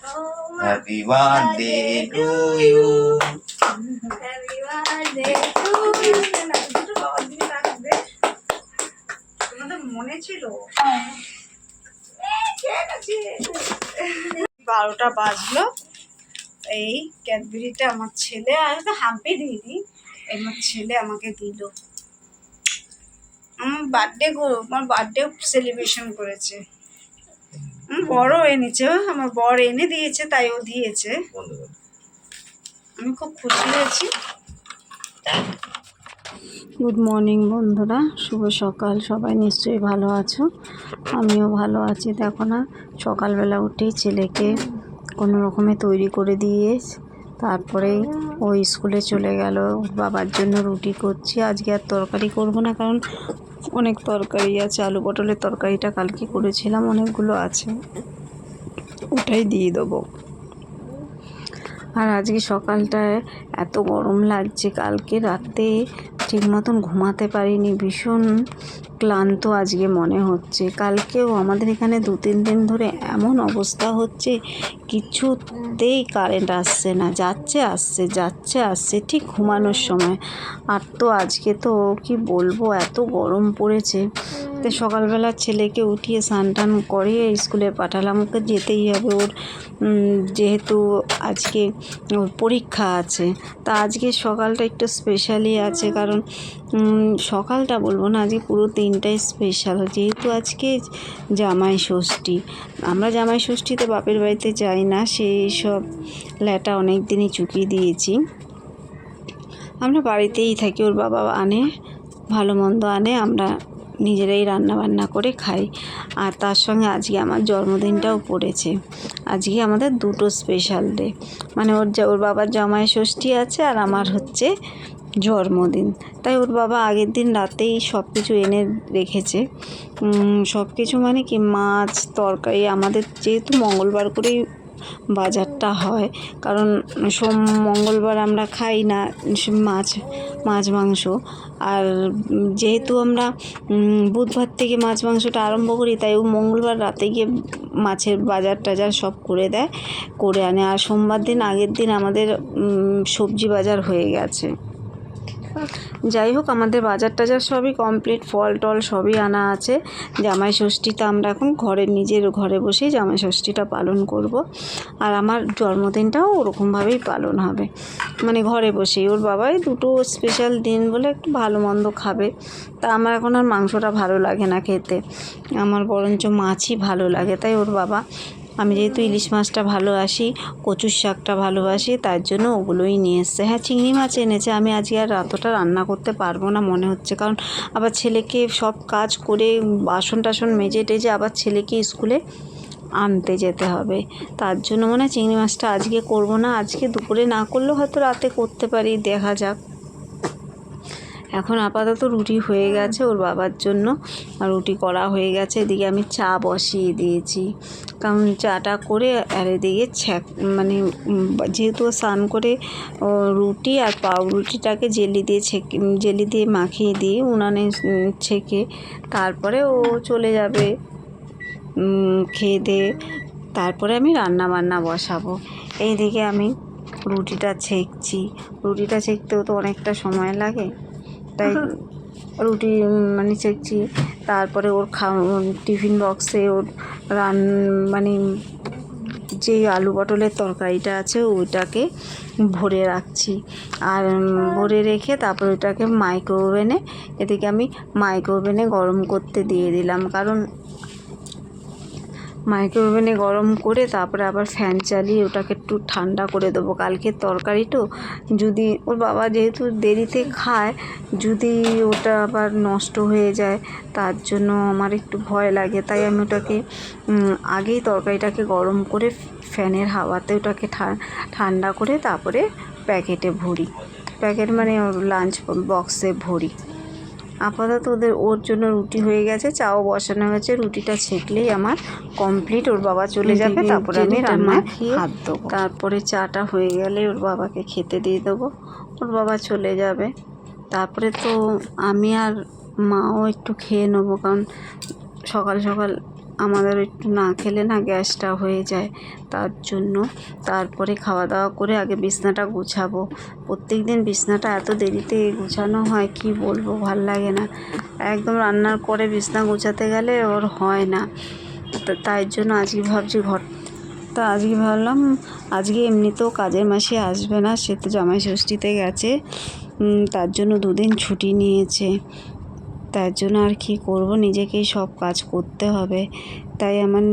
Happy birthday to you. Happy birthday to you. দুটো বাবার দিকে রাখবে, তোমাদের মনে ছিল? 12টা বাজলো। এই ক্যাডবেরিটা আমার ছেলে, আমি তো হাম্পে দিইনি, আমার ছেলে আমাকে দিল। আমার বার্থডে সেলিব্রেশন করেছে। বড় এনেছে, আমার বর এনে দিয়েছে, তাই ও দিয়েছে। আমি খুব খুশি হয়েছি। গুড মর্নিং বন্ধুরা, শুভ সকাল। সবাই নিশ্চয়ই ভালো আছো, আমিও ভালো আছি। দেখো না, সকালবেলা উঠেই ছেলেকে কোনো রকমে তৈরি করে দিয়ে তারপরে ও স্কুলে চলে গেল। বাবার জন্য রুটি করছি। আজকে আর তরকারি করব না, কারণ অনেক তরকারি আছে। আলু পটলের তরকারিটা কালকে করেছিলাম, অনেকগুলো আছে, ওটাই দিয়ে দেবো। আর আজকে সকালটায় এত গরম লাগছে, কালকে রাতে ঠিক মতন ঘুমাতে পারিনি, ভীষণ ক্লান্ত আজকে মনে হচ্ছে। কালকেও আমাদের এখানে 2-3 দিন ধরে এমন অবস্থা হচ্ছে, কিছুতেই কারেন্ট আসছে না, যাচ্ছে আসছে যাচ্ছে আসছে ঠিক ঘুমানোর সময়। আর তো আজকে তো কি বলবো, এত গরম পড়েছে। তো সকালবেলা ছেলেকে উঠিয়ে স্নান টান করিয়ে স্কুলে পাঠালাম, ওকে যেতেই হবে। ওর যেহেতু আজকে ওর পরীক্ষা আছে, তা আজকে সকালটা একটু স্পেশালি আছে, কারণ সকালটা বলবো না, আজকে পুরো দিনটাই স্পেশাল। যেহেতু আজকে জামাই ষষ্ঠী, আমরা জামাই ষষ্ঠীতে বাপের বাড়িতে যাই না, সেই সব ল্যাটা অনেক দিনই চুকিয়ে দিয়েছি। আমরা বাড়িতেই থাকি, ওর বাবা আনে, ভালো মন্দ আনে, আমরা নিজেরাই রান্না বান্না করে খাই। আর তার সঙ্গে আজকে আমার জন্মদিনটাও পড়েছে। আজকে আমাদের দুটো স্পেশাল ডে, মানে ওর বাবার জামাই ষষ্ঠী আছে আর আমার হচ্ছে জন্মদিন। তাই ওর বাবা আগের দিন রাতেই সব কিছু এনে রেখেছে। সব কিছু মানে কি, মাছ তরকারি, আমাদের যেহেতু মঙ্গলবার করেই বাজারটা হয়, কারণ মঙ্গলবার আমরা খাই না মাছ মাংস। আর যেহেতু আমরা বুধবার থেকে মাছ মাংসটা আরম্ভ করি, তাই ও মঙ্গলবার রাতে গিয়ে মাছের বাজার টাজার সব করে আনে। আর সোমবার দিন আগের দিন আমাদের সবজি বাজার হয়ে গেছে। যাই হোক, আমাদের বাজার টাজার সবই কমপ্লিট, ফল টল সবই আনা আছে। জামাই ষষ্ঠীটা আমরা এখন নিজের ঘরে বসেই জামাই ষষ্ঠীটা পালন করব। আর আমার জন্মদিনটাও ওরকমভাবেই পালন হবে, মানে ঘরে বসেই। ওর বাবাই দুটো স্পেশাল দিন বলে একটু ভালো মন্দ খাবে। তা আমার এখন আর মাংসটা ভালো লাগে না খেতে, আমার বরঞ্চ মাছই ভালো লাগে। তাই ওর বাবা, আমি যেহেতু ইলিশ মাছটা ভালোবাসি, কচুর শাকটা ভালোবাসি, তার জন্য ওগুলোই নিয়ে এসছে। হ্যাঁ, চিংড়ি মাছ এনেছে। আমি আজকে আর অতটা রান্না করতে পারবো না মনে হচ্ছে, কারণ আবার ছেলেকে সব কাজ করে বাসন টাসন মেজে টেজে আবার ছেলেকে স্কুলে আনতে যেতে হবে। তার জন্য মনে হয় চিংড়ি মাছটা আজকে করব না। আজকে দুপুরে না করলেও হয়তো রাতে করতে পারি, দেখা যাক। এখন আপাতত রুটি হয়ে গেছে ওর বাবার জন্য, আর রুটি করা হয়ে গেছে। এদিকে আমি চা বসিয়ে দিয়েছি, কারণ চাটা করে আর এদিকে মানে যেহেতু স্নান করে রুটি আর পাউরুটিটাকে জেলি দিয়ে মাখিয়ে দিয়ে উনানে ছেঁকে তারপরে ও চলে যাবে খেয়ে দিয়ে। তারপরে আমি রান্না বান্না বসাবো। এইদিকে আমি রুটিটা ছেঁকতেও তো অনেকটা সময় লাগে, তাই রুটি মানে ছেঁকছি। তারপরে ওর টিফিন বক্সে ওর মানে যে আলু পটলের তরকারিটা আছে ওইটাকে ভরে রাখছি। আর ভরে রেখে তারপর ওইটাকে এদিকে আমি মাইক্রোওভেনে গরম করতে দিয়ে দিলাম, কারণ মাইক্রোওভেনে গরম করে তারপরে আবার ফ্যান চালিয়ে ওটাকে একটু ঠান্ডা করে দেবো। কালকের তরকারি তো, যদি ওর বাবা যেহেতু দেরিতে খায়, যদি ওটা আবার নষ্ট হয়ে যায়, তার জন্য আমার একটু ভয় লাগে। তাই আমি ওটাকে আগেই তরকারিটাকে গরম করে ফ্যানের হাওয়াতে ওটাকে ঠান্ডা করে তারপরে প্যাকেট মানে লাঞ্চ বক্সে ভরি। আপাতত ওর জন্য রুটি হয়ে গেছে, চাও বসানো হয়েছে। রুটিটা ছেঁকলেই আমার কমপ্লিট। ওর বাবা চলে যাবে, তারপরে আমি রান্নায় হাত দেবো। তারপরে চাটা হয়ে গেলে ওর বাবাকে খেতে দিয়ে দেবো, ওর বাবা চলে যাবে। তারপরে তো আমি আর মাও একটু খেয়ে নেবো, কারণ সকাল সকাল আমাদের একটু না খেলে না গ্যাসটা হয়ে যায়, তার জন্য তারপরে খাওয়া দাওয়া করে আগে বিছনাটা গুছাবো। প্রত্যেক দিন বিছনাটা এত দেরিতে গুছানো হয় কি বলবো, ভাল লাগে না। একদম রান্নার পরে বিছনা গুছাতে গেলে ওর হয় না। তাই জন্য আজকে ভাবছি আজকে ভাবলাম আজকে এমনিতেও কাজের মাসি আসবে না, সে তো জামাই ষষ্ঠীতে গেছে, তার জন্য 2 দিন ছুটি নিয়েছে। তার জন্য আর কি করব, নিজেকেই সব কাজ করতে হবে। তাই আমার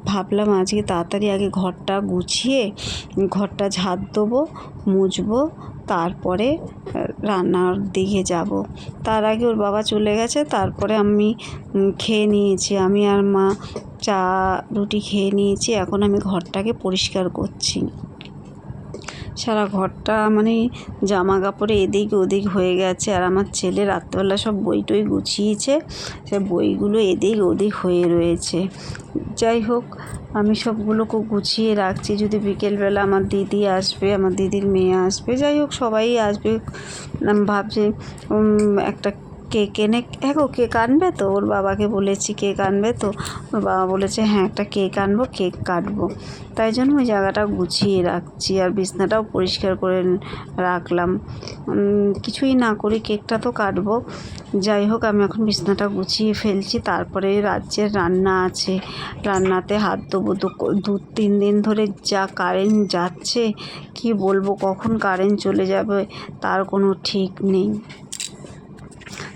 ভাবলাম আজকে তাড়াতাড়ি আগে ঘরটা গুছিয়ে ঘরটা ঝাড় দেবো, মুছবো, তারপরে রান্নার দিকে যাব। তার আগে ওর বাবা চলে গেছে, তারপরে আমি খেয়ে নিয়েছি, আমি আর মা চা রুটি খেয়ে নিয়েছি। এখন আমি ঘরটাকে পরিষ্কার করছি। সারা ঘরটা মানে জামা কাপড়ে এদিক ওদিক হয়ে গেছে, আর আমার ছেলে রাত্রেবেলা সব বই টই গুছিয়েছে, সে বইগুলো এদিক ওদিক হয়ে রয়েছে। যাই হোক, আমি সবগুলোকে গুছিয়ে রাখছি, যদি বিকেলবেলা আমার দিদি আসবে, আমার দিদির মেয়ে আসবে, যাই হোক সবাই আসবে। আমি ভাবছি একটা কেক এনে, হ্যাঁ গো কেক আনবে তো, ওর বাবাকে বলেছি কেক আনবে তো, ওর বাবা বলেছে হ্যাঁ একটা কেক আনবো, কেক কাটবো। তাই জন্য ওই জায়গাটা গুছিয়ে রাখছি, আর বিছনাটাও পরিষ্কার করে রাখলাম। কিছুই না করি কেকটা তো কাটবো। যাই হোক, আমি এখন বিছনাটা গুছিয়ে ফেলছি, তারপরে রাজ্যের রান্না আছে, রান্নাতে হাত দেবো। 2-3 দিন ধরে যা কারেন্ট যাচ্ছে কি বলবো, কখন কারেন্ট চলে যাবে তার কোনো ঠিক নেই।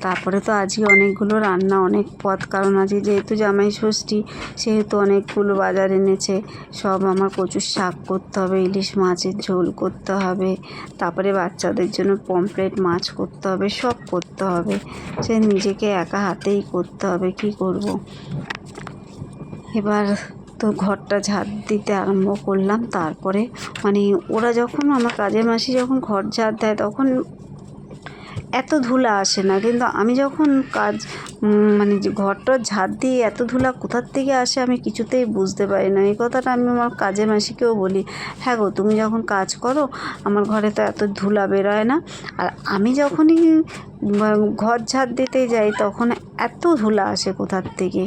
তারপরে তো আজকে অনেকগুলো রান্না, অনেক পদ, কারণ আজকে যেহেতু জামাই ষষ্ঠী সেহেতু অনেকগুলো বাজার এনেছে। সব আমার কচুর শাক করতে হবে, ইলিশ মাছের ঝোল করতে হবে, তারপরে বাচ্চাদের জন্য পমফ্রেট মাছ করতে হবে, সব করতে হবে। সে নিজেকে একা হাতেই করতে হবে, কি করব। এবার তো ঘরটা ঝাড় দিতে আরম্ভ করলাম। তারপরে মানে ওরা যখন, আমার কাজের মাসি যখন ঘর ঝাড় দেয় তখন এত ধুলা আসে না, কিন্তু আমি যখন মানে ঘরটা ঝাড় দিয়ে এত ধুলা কোথার থেকে আসে আমি কিছুতেই বুঝতে পারি না। এই কথাটা আমি আমার কাজের মাসিকেও বলি, হ্যাঁ গো তুমি যখন কাজ করো আমার ঘরে তো এত ধুলা বেরোয় না, আর আমি যখনই ঘর ঝাড় দিতে যাই তখন এত ধুলা আসে কোথার থেকে।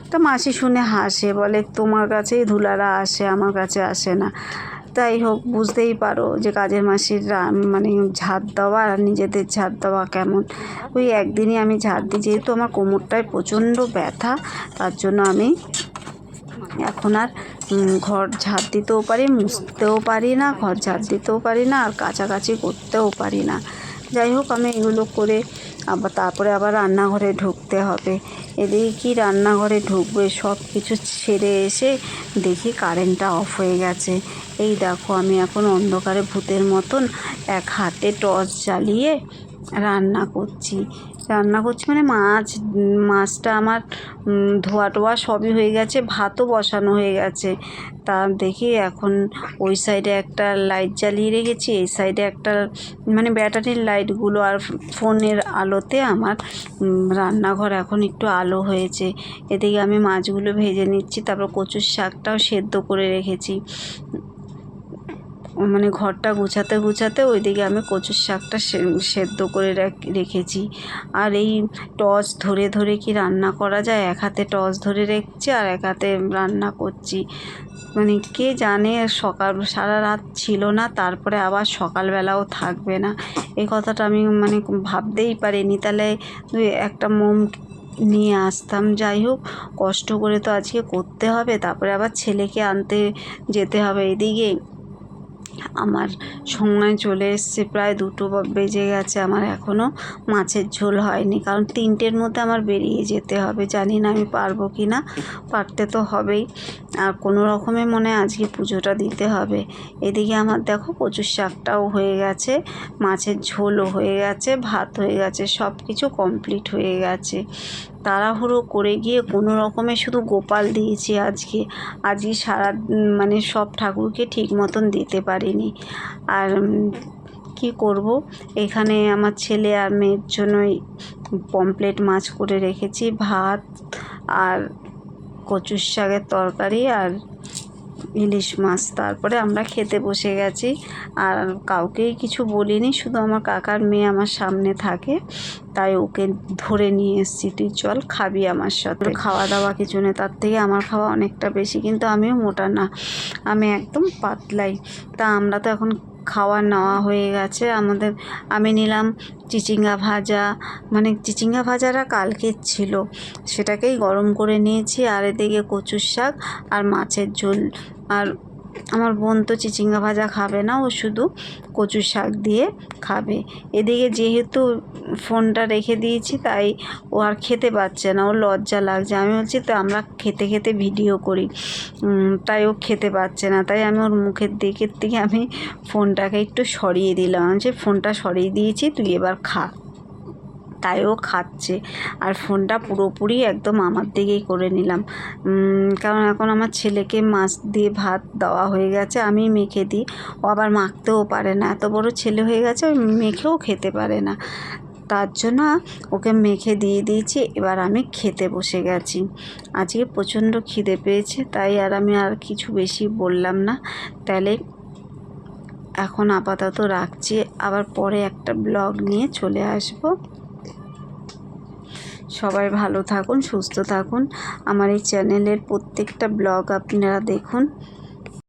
তা মাসি শুনে হাসে, বলে তোমার কাছেই ধুলারা আসে, আমার কাছে আসে না। তাই হোক, বুঝতেই পারো যে কাজের মাসির মানে ঝাড় দেওয়া আর নিজেদের ঝাড় দেওয়া কেমন। ওই একদিনই আমি ঝাড় দিই, যেহেতু আমার কোমরটায় প্রচণ্ড ব্যথা, তার জন্য আমি এখন আর ঘর ঝাড় দিতেও পারি, মুছতেও পারি না, ঘর ঝাড় দিতেও পারি না, আর কাছাকাছি করতেও পারি না। যাই হোক, আমি এগুলো করে তারপরে আবার রান্নাঘরে ঢুকতে হবে। এদিকে কি রান্নাঘরে ঢুকবো, সব কিছু ছেড়ে এসে দেখি কারেন্টটা অফ হয়ে গেছে। এই দেখো আমি এখন অন্ধকারে ভূতের মতন এক হাতে টর্চ জ্বালিয়ে রান্না করছি মানে মাছটা আমার ধোয়া টোয়া সবই হয়ে গেছে, ভাতও বসানো হয়ে গেছে। তা দেখি এখন ওই সাইডে একটা লাইট জ্বালিয়ে রেখেছি, এই সাইডে একটা মানে ব্যাটারির লাইটগুলো আর ফোনের আলোতে আমার রান্নাঘর এখন একটু আলো হয়েছে। এদিকে আমি মাছগুলো ভেজে নিচ্ছি, তারপর কচুর শাকটাও সেদ্ধ করে রেখেছি। মানে ঘরটা গুছাতে গুছাতে ওইদিকে আমি কচুর শাকটা সেদ্ধ করে রেখেছি। আর এই টর্চ ধরে ধরে কি রান্না করা যায়, এক হাতে টর্চ ধরে রেখেছি আর এক হাতে রান্না করছি। মানে কে জানে, সারা রাত ছিল না, তারপরে আবার সকালবেলাও থাকবে না, এই কথাটা আমি মানে ভাবতেই পারিনি। তাহলে একটা মোম নিয়ে আসতাম। যাই হোক, কষ্ট করে তো আজকে করতে হবে, তারপরে আবার ছেলেকে আনতে যেতে হবে। এদিকে আমার সময় চলে এসছে, প্রায় 2টো বেজে গেছে, আমার এখনও মাছের ঝোল হয়নি, কারণ 3টের মধ্যে আমার বেরিয়ে যেতে হবে। জানি না আমি পারবো কি না, পারতে তো হবেই, আর কোনো রকমে মনে আজকে পুজোটা দিতে হবে। এদিকে আমার দেখো কচুর শাকটাও হয়ে গেছে, মাছের ঝোলও হয়ে গেছে, ভাত হয়ে গেছে, সব কিছু কমপ্লিট হয়ে গেছে। তাড়াহুড়ো করে গিয়ে কোনো রকমে শুধু গোপাল দিয়েছি আজকে সারা মানে সব ঠাকুরকে ঠিক মতন দিতে পারিনি। আর কি করব, এখানে আমার ছেলে আর মেয়ের জন্যই পমফ্রেট মাছ করে রেখেছি, ভাত আর কচুর শাকের তরকারি আর ইলিশ মাছ। তারপরে আমরা খেতে বসে গেছি, আর কাউকেই কিছু বলিনি, শুধু আমার কাকার মেয়ে আমার সামনে থাকে, তাই ওকে ধরে নিয়ে এসেছি, তুই চল খাবি আমার সাথে। খাওয়া দাওয়া কিছু নেই, তার থেকে আমার খাওয়া অনেকটা বেশি, কিন্তু আমিও মোটা না, আমি একদম পাতলাই। তা আমরা তো এখন খাওয়া নেওয়া হয়ে গেছে আমাদের। আমি নিলাম চিচিঙ্গা ভাজা, মানে চিচিঙ্গা ভাজাটা কালকের ছিল, সেটাকেই গরম করে নিয়েছি। আর এদিকে কচুর শাক আর মাছের ঝোল। আর আমার বোন তো চিচিঙ্গা ভাজা খাবে না, ও শুধু কচুর শাক দিয়ে খাবে। এদিকে যেহেতু ফোনটা রেখে দিয়েছি, তাই ও আর খেতে পারছে না, ওর লজ্জা লাগছে। আমি বলছি তো আমরা খেতে খেতে ভিডিও করি, তাই ও খেতে পারছে না, তাই আমি ওর মুখের দিকের থেকে আমি ফোনটাকে একটু সরিয়ে দিলাম। আমি যে ফোনটা সরিয়ে দিয়েছি, তুই এবার খা। তাই ও খাচ্ছে, আর ফোনটা পুরোপুরি একদম আমার দিকেই করে নিলাম, কারণ এখন আমার ছেলেকে মাছ দিয়ে ভাত দেওয়া হয়ে গেছে, আমি মেখে দিই, ও আবার মাখতেও পারে না, এত বড় ছেলে হয়ে গেছে, মেখেও খেতে পারে না, তার জন্য ওকে মেখে দিয়ে দিয়েছি। এবার আমি খেতে বসে গেছি। আজকে প্রচণ্ড খিদে পেয়েছে, তাই আমি আর কিছু বেশি বললাম না। তাহলে এখন আপাতত রাখছি, আবার পরে একটা ব্লগ নিয়ে চলে আসবো। সবাই ভালো থাকুন, সুস্থ থাকুন, আমার এই চ্যানেলের প্রত্যেকটা ব্লগ আপনারা দেখুন।